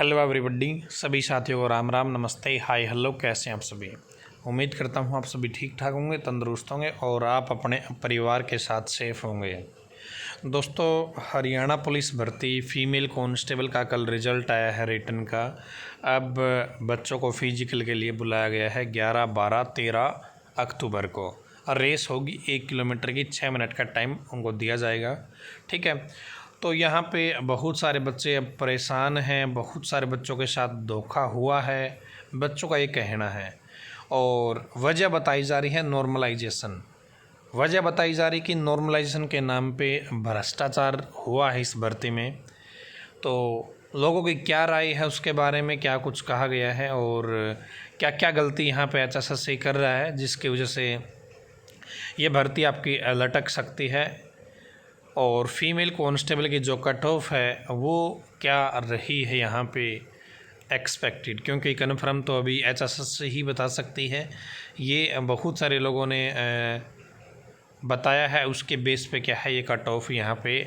Hello everybody, सभी साथियों को राम राम, नमस्ते, हाय हेलो। कैसे हैं आप सभी? उम्मीद करता हूँ आप सभी ठीक ठाक होंगे, तंदुरुस्त होंगे और आप अपने परिवार के साथ सेफ होंगे। दोस्तों, हरियाणा पुलिस भर्ती फीमेल कांस्टेबल का कल रिजल्ट आया है रिटन का। अब बच्चों को फिजिकल के लिए बुलाया गया है 11, 12, 13 अक्टूबर को। रेस होगी 1 किलोमीटर की, 6 मिनट का टाइम उनको दिया जाएगा। ठीक है, तो यहाँ पे बहुत सारे बच्चे अब परेशान हैं, बहुत सारे बच्चों के साथ धोखा हुआ है, बच्चों का ये कहना है। और वजह बताई जा रही है नॉर्मलाइजेशन। वजह बताई जा रही कि नॉर्मलाइजेशन के नाम पे भ्रष्टाचार हुआ है इस भर्ती में। तो लोगों की क्या राय है उसके बारे में, क्या कुछ कहा गया है और क्या क्या गलती यहाँ पे HSSC कर रहा है जिसकी वजह से ये भर्ती आपकी लटक सकती है। और फीमेल कांस्टेबल की जो कट ऑफ है वो क्या रही है यहाँ पे एक्सपेक्टेड, क्योंकि कन्फर्म तो अभी HSSC ही बता सकती है। ये बहुत सारे लोगों ने बताया है, उसके बेस पे क्या है ये कट ऑफ यहाँ पे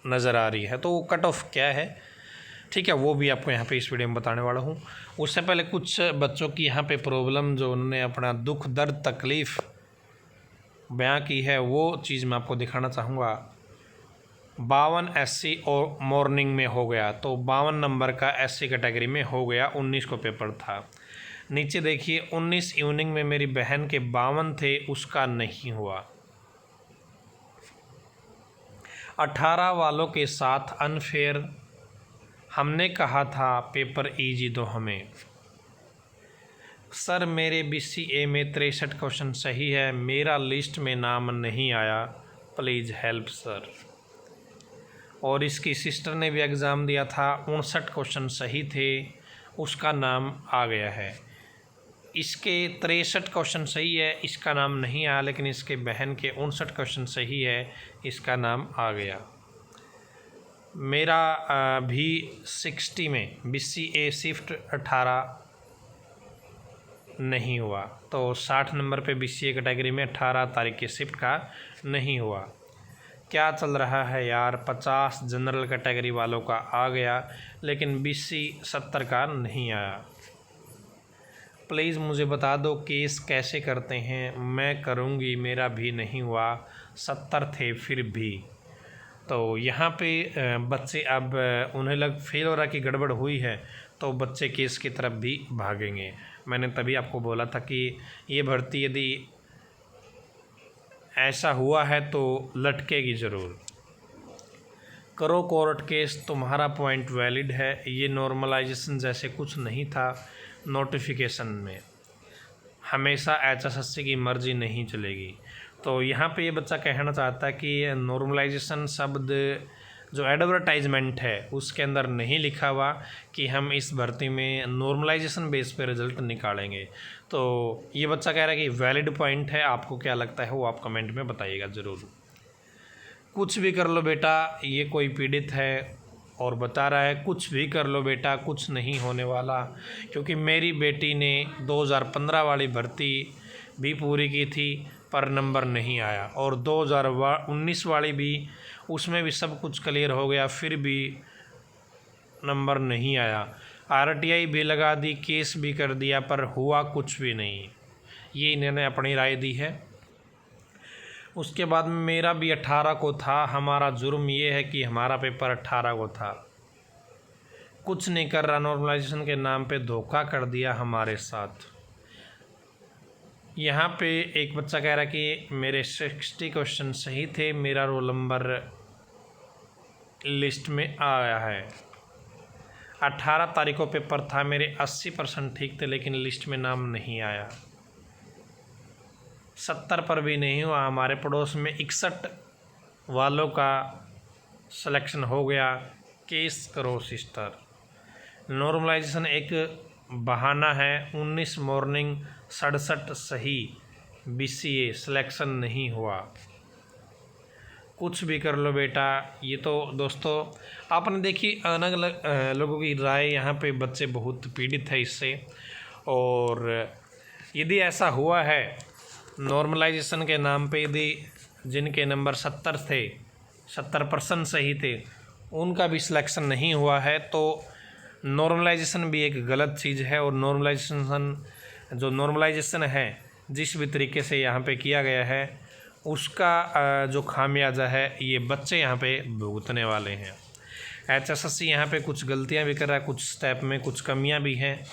नज़र आ रही है। तो वो कट ऑफ क्या है, ठीक है, वो भी आपको यहाँ पे इस वीडियो में बताने वाला हूँ। उससे पहले कुछ बच्चों की यहाँ पे प्रॉब्लम, जो उन्होंने अपना दुख दर्द तकलीफ़ बयां की है, वो चीज़ मैं आपको दिखाना चाहूँगा। 52 SC और मॉर्निंग में हो गया, तो 52 नंबर का SC कैटेगरी में हो गया। 19 को पेपर था। नीचे देखिए 19 इवनिंग में मेरी बहन के 52 थे, उसका नहीं हुआ। 18 वालों के साथ अनफेयर, हमने कहा था पेपर इजी दो हमें। सर मेरे BCA में 63 क्वेश्चन सही है, मेरा लिस्ट में नाम नहीं आया, प्लीज़ हेल्प सर। और इसकी सिस्टर ने भी एग्ज़ाम दिया था, 59 क्वेश्चन सही थे, उसका नाम आ गया है। इसके 63 क्वेश्चन सही है, इसका नाम नहीं आया, लेकिन इसके बहन के 59 क्वेश्चन सही है, इसका नाम आ गया। मेरा भी 60 में BCA शिफ्ट 18 नहीं हुआ, तो 60 नंबर पे BCA कैटेगरी में 18 तारीख की शिफ्ट का नहीं हुआ। क्या चल रहा है यार, 50 जनरल कैटेगरी वालों का आ गया, लेकिन BC 70 का नहीं आया। प्लीज़ मुझे बता दो केस कैसे करते हैं, मैं करूँगी, मेरा भी नहीं हुआ, 70 थे फिर भी। तो यहाँ पे बच्चे अब उन्हें फेल हो रहा कि गड़बड़ हुई है, तो बच्चे केस की तरफ भी भागेंगे। मैंने तभी आपको बोला था कि ये भर्ती यदि ऐसा हुआ है तो लटकेगी ज़रूर। करो कोर्ट केस, तुम्हारा पॉइंट वैलिड है। ये नॉर्मलाइजेशन जैसे कुछ नहीं था नोटिफिकेशन में, हमेशा HSSC की मर्जी नहीं चलेगी। तो यहाँ पे ये बच्चा कहना चाहता है कि नॉर्मलाइजेशन शब्द जो एडवर्टाइजमेंट है उसके अंदर नहीं लिखा हुआ कि हम इस भर्ती में नॉर्मलाइजेशन बेस पे रिज़ल्ट निकालेंगे। तो ये बच्चा कह रहा है कि वैलिड पॉइंट है। आपको क्या लगता है वो आप कमेंट में बताइएगा ज़रूर। कुछ भी कर लो बेटा, ये कोई पीड़ित है और बता रहा है कुछ भी कर लो बेटा, कुछ नहीं होने वाला, क्योंकि मेरी बेटी ने 2015 वाली भर्ती भी पूरी की थी पर नंबर नहीं आया, और 2019 वाली भी, उसमें भी सब कुछ क्लियर हो गया, फिर भी नंबर नहीं आया। RTI भी लगा दी, केस भी कर दिया, पर हुआ कुछ भी नहीं। ये इन्होंने अपनी राय दी है। उसके बाद मेरा भी 18 को था, हमारा जुर्म ये है कि हमारा पेपर 18 को था, कुछ नहीं कर रहा, नॉर्मलाइजेशन के नाम पे धोखा कर दिया हमारे साथ। यहाँ पे एक बच्चा कह रहा है कि मेरे 60 क्वेश्चन सही थे, मेरा रोल नंबर लिस्ट में आया है। 18 तारीख को पेपर था, मेरे 80% ठीक थे, लेकिन लिस्ट में नाम नहीं आया। 70 पर भी नहीं हुआ। हमारे पड़ोस में 61 वालों का सिलेक्शन हो गया, केस करो सिस्टर। नॉर्मलाइजेशन एक बहाना है। 19 मॉर्निंग 67 सही, BCA सिलेक्शन नहीं हुआ। कुछ भी कर लो बेटा। ये तो दोस्तों आपने देखी अलग अलग लोगों की राय, यहाँ पे बच्चे बहुत पीड़ित है इससे। और यदि ऐसा हुआ है नॉर्मलाइजेशन के नाम पे, यदि जिनके नंबर 70 थे, 70% सही थे, उनका भी सिलेक्शन नहीं हुआ है, तो नॉर्मलाइजेशन भी एक गलत चीज़ है। और नॉर्मलाइजेशन है जिस भी तरीके से यहाँ पे किया गया है उसका जो खामियाजा है ये बच्चे यहाँ पे भुगतने वाले हैं। HSSC यहाँ पे कुछ गलतियाँ भी कर रहा है, कुछ स्टेप में कुछ कमियाँ भी हैं,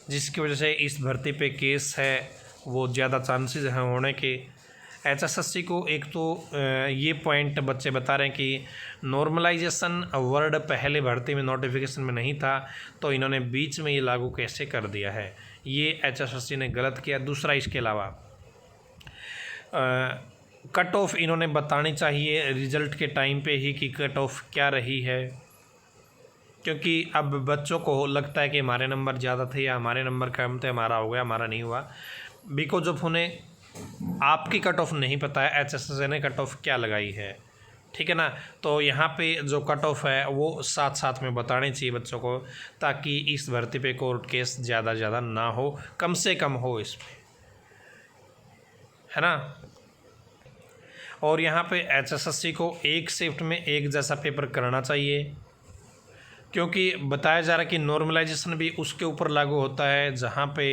जिसकी वजह से इस भर्ती पे केस है वो ज़्यादा चांसेस हैं होने के। HSSC को एक तो ये पॉइंट बच्चे बता रहे हैं कि नॉर्मलाइजेशन वर्ड पहले भर्ती में नोटिफिकेशन में नहीं था, तो इन्होंने बीच में ये लागू कैसे कर दिया है, ये HSSC ने गलत किया। दूसरा, इसके अलावा कट ऑफ इन्होंने बतानी चाहिए रिज़ल्ट के टाइम पे ही कि कट ऑफ क्या रही है, क्योंकि अब बच्चों को लगता है कि हमारे नंबर ज़्यादा थे या हमारे नंबर कम थे, हमारा हो गया, हमारा नहीं हुआ। बिकॉज ऑफ उन्हें आपकी कट ऑफ नहीं पता है HSSC ने कट ऑफ क्या लगाई है, ठीक है ना। तो यहाँ पे जो कट ऑफ है वो साथ साथ में बताने चाहिए बच्चों को, ताकि इस भर्ती पे कोर्ट केस ज़्यादा ना हो, कम से कम हो इस पे, है ना। और यहाँ पे HSSC को एक शिफ्ट में एक जैसा पेपर करना चाहिए, क्योंकि बताया जा रहा है कि नॉर्मलाइजेशन भी उसके ऊपर लागू होता है जहाँ पे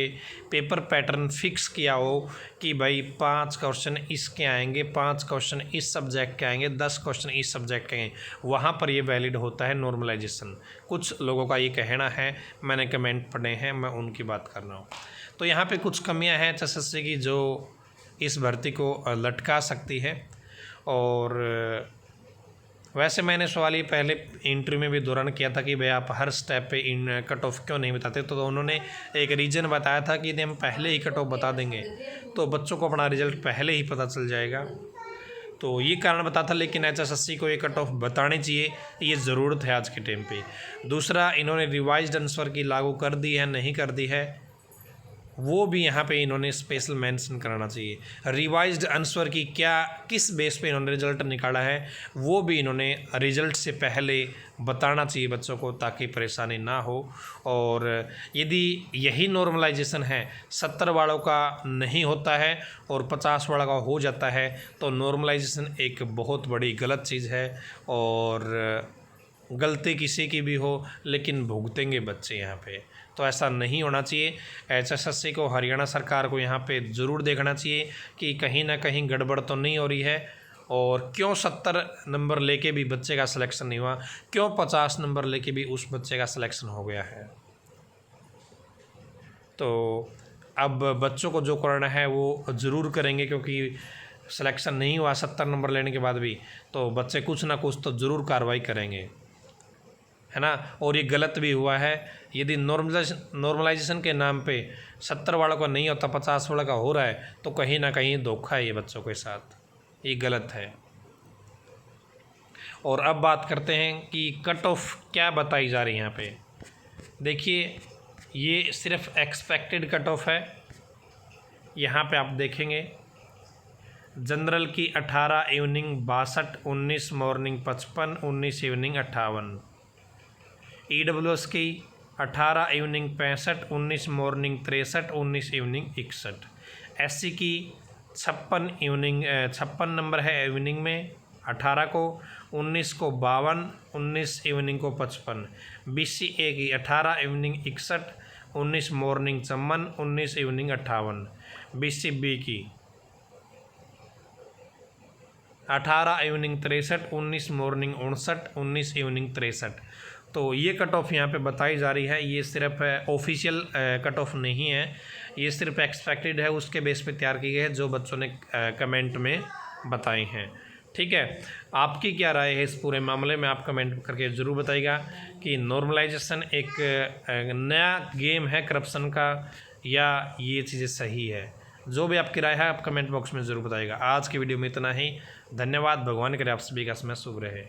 पेपर पैटर्न फिक्स किया हो कि भाई 5 क्वेश्चन इसके आएंगे, 5 क्वेश्चन इस सब्जेक्ट के आएंगे, 10 क्वेश्चन इस सब्जेक्ट के आएंगे, वहाँ पर ये वैलिड होता है नॉर्मलाइजेशन। कुछ लोगों का ये कहना है, मैंने कमेंट पढ़े हैं, मैं उनकी बात कर रहा हूँ। तो यहाँ पे कुछ कमियाँ हैं HSSC की जो इस भर्ती को लटका सकती है। और वैसे मैंने सवाल ये पहले इंटरव्यू में भी दौरान किया था कि भाई आप हर स्टेप पे इन कट ऑफ क्यों नहीं बताते, तो उन्होंने एक रीज़न बताया था कि यदि हम पहले ही कट ऑफ बता देंगे तो बच्चों को अपना रिजल्ट पहले ही पता चल जाएगा, तो ये कारण बता था। लेकिन HSSC को ये कट ऑफ बताने चाहिए, ये ज़रूरत है आज के टाइम पे। दूसरा, इन्होंने रिवाइज्ड आंसर की लागू कर दी है नहीं कर दी है, वो भी यहाँ पे इन्होंने स्पेशल मेंशन कराना चाहिए। रिवाइज्ड आंसर की किस बेस पे इन्होंने रिजल्ट निकाला है वो भी इन्होंने रिजल्ट से पहले बताना चाहिए बच्चों को, ताकि परेशानी ना हो। और यदि यही नॉर्मलाइजेशन है, 70 वालों का नहीं होता है और 50 वालों का हो जाता है, तो नॉर्मलाइजेशन एक बहुत बड़ी गलत चीज़ है। और गलती किसी की भी हो लेकिन भुगतेंगे बच्चे यहाँ पे, तो ऐसा नहीं होना चाहिए। HSSC को, हरियाणा सरकार को यहाँ पे ज़रूर देखना चाहिए कि कहीं ना कहीं गड़बड़ तो नहीं हो रही है, और क्यों 70 नंबर लेके भी बच्चे का सिलेक्शन नहीं हुआ, क्यों 50 नंबर लेके भी उस बच्चे का सिलेक्शन हो गया है। तो अब बच्चों को जो करना है वो ज़रूर करेंगे, क्योंकि सिलेक्शन नहीं हुआ 70 नंबर लेने के बाद भी, तो बच्चे कुछ ना कुछ तो ज़रूर कार्रवाई करेंगे, है ना। और ये गलत भी हुआ है। यदि नॉर्मलाइजेशन के नाम पे 70 वालों का नहीं होता, 50 वालों का हो रहा है, तो कहीं ना कहीं धोखा है ये बच्चों के साथ, ये गलत है। और अब बात करते हैं कि कट ऑफ क्या बताई जा रही है यहाँ पे। देखिए, ये सिर्फ एक्सपेक्टेड कट ऑफ है। यहाँ पे आप देखेंगे जनरल की 18 इवनिंग 62, 19 मॉर्निंग 55, 19 इवनिंग 58। EWS की 18 इवनिंग 65, 19 मॉर्निंग 63, 19 इवनिंग 61। SC की 56 नंबर है इवनिंग में 18 को, 19 को 52, 19 इवनिंग को 55। BCA की 18 इवनिंग 61, 19 मॉर्निंग 54, 19 इवनिंग 58। BCB की 18 इवनिंग 63, 19 मॉर्निंग 59, 19 इवनिंग 63। तो ये कट ऑफ यहाँ पे बताई जा रही है। ये सिर्फ ऑफिशियल कट ऑफ नहीं है, ये सिर्फ एक्सपेक्टेड है, उसके बेस पे तैयार की गई है जो बच्चों ने कमेंट में बताई हैं। ठीक है, आपकी क्या राय है इस पूरे मामले में, आप कमेंट करके ज़रूर बताइएगा कि नॉर्मलाइजेशन एक नया गेम है करप्शन का, या ये चीज़ें सही है। जो भी आपकी राय है आप कमेंट बॉक्स में ज़रूर बताइएगा। आज की वीडियो में इतना ही, धन्यवाद। भगवान करे आप सभी का समय शुभ रहे।